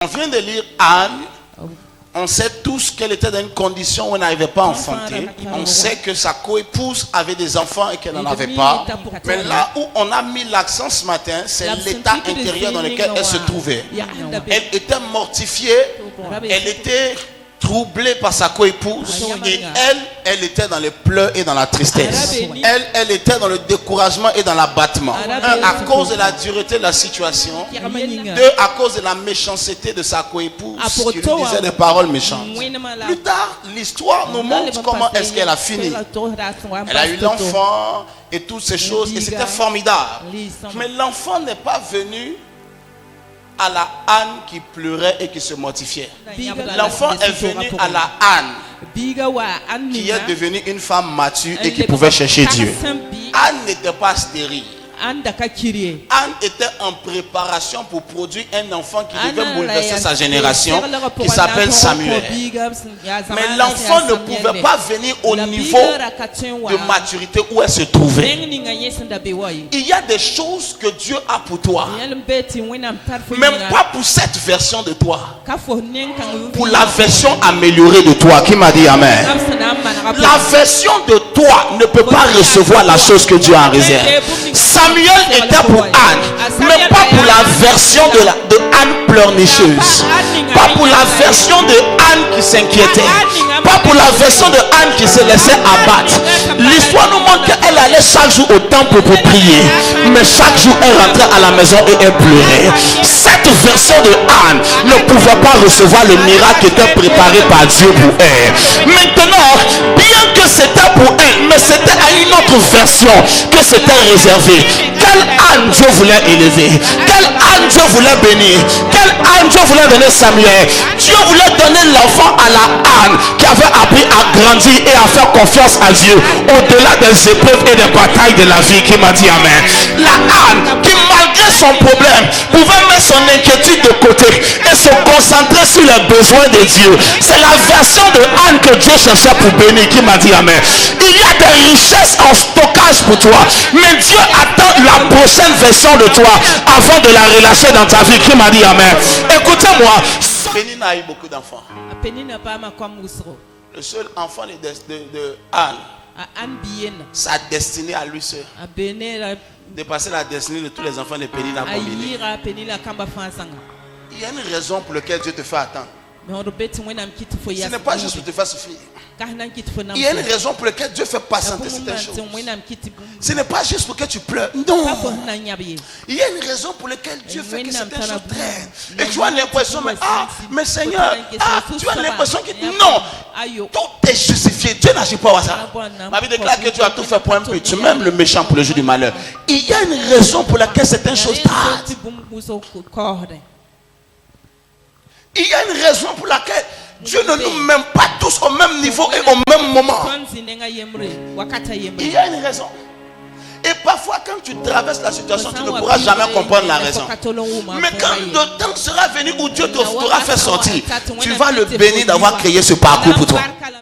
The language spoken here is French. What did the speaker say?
On vient de lire Anne. On sait tous qu'elle était dans une condition où elle n'arrivait pas à enfanter. On sait que sa coépouse avait des enfants et qu'elle n'en avait pas. Mais là où on a mis l'accent ce matin, c'est l'état intérieur dans lequel elle se trouvait. Elle était mortifiée, elle était troublée par sa coépouse. Et elle était dans les pleurs et dans la tristesse. Elle était dans le découragement et dans l'abattement. Un, à cause de la dureté de la situation. Deux, à cause de la méchanceté de sa coépouse qui lui disait des paroles méchantes. Plus tard, l'histoire nous montre comment est-ce qu'elle a fini. Elle a eu l'enfant et toutes ces choses et c'était formidable. Mais l'enfant n'est pas venu à la Anne qui pleurait et qui se mortifiait. L'enfant est venu à la Anne qui est devenue une femme mature et qui pouvait chercher Dieu. Anne n'était pas stérile. Anne était en préparation pour produire un enfant qui devait bouleverser sa génération, qui s'appelle Samuel. Mais l'enfant ne pouvait pas venir au niveau de maturité où elle se trouvait. Il y a des choses que Dieu a pour toi, même pas pour cette version de toi, pour la version améliorée de toi. Qui m'a dit Amen? La version de toi ne peut pas recevoir la chose que Dieu a en réserve. Samuel était pour Anne, mais pas pour la version de Anne pleurnicheuse, pas pour la version de Anne qui s'inquiétait, pas pour la version de Anne qui se laissait abattre. L'histoire nous montre qu'elle allait chaque jour au temple pour prier, mais chaque jour elle rentrait à la maison et elle pleurait. Cette version de Anne ne pouvait pas recevoir le miracle qui était préparé par Dieu pour elle. Maintenant, bien que c'était pour elle, mais c'était à une autre version que c'était réservé. Quelle Anne Dieu voulait élever, quelle Anne Dieu voulait bénir, quelle Anne Dieu voulait donner Samuel. Dieu voulait donner l'enfant à la Anne qui avait appris à grandir et à faire confiance à Dieu au-delà des épreuves et des batailles de la vie. Qui m'a dit Amen? La Anne qui malgré son problème pouvait mettre son inquiétude de côté et se concentrer sur les besoins de Dieu. C'est la version de Anne que Dieu cherchait pour bénir. Qui m'a dit Amen? Il y a des richesses en stockage pour toi, mais Dieu attend la prochaine version de toi avant de la relâcher dans ta vie. Qui m'a dit Amen? Écoutez-moi, Pénine a eu beaucoup d'enfants. Le seul enfant de Anne, sa destinée à lui seul, dépasser la destinée de tous les enfants de Pénine à combiner. Il y a une raison pour laquelle Dieu te fait attendre. Ce n'est pas juste pour te faire souffrir. Il y a une raison pour laquelle Dieu fait patienter certaines choses. Ce n'est pas juste pour que tu pleures. Non. Il y a une raison pour laquelle Dieu fait que certaines choses traînent. Et tu as l'impression, mais Seigneur, tu as l'impression que non. Tout est justifié. Dieu n'agit pas à ça. Ma vie déclare que tu as tout fait pour un peu. Tu m'aimes le méchant pour le jour du malheur. Il y a une raison pour laquelle certaines choses tardent. Il y a une raison pour laquelle Dieu ne nous met pas tous au même niveau et au même moment. Il y a une raison. Et parfois quand tu traverses la situation, tu ne pourras jamais comprendre la raison. Mais quand le temps sera venu où Dieu t'aura fait sortir, tu vas le bénir d'avoir créé ce parcours pour toi.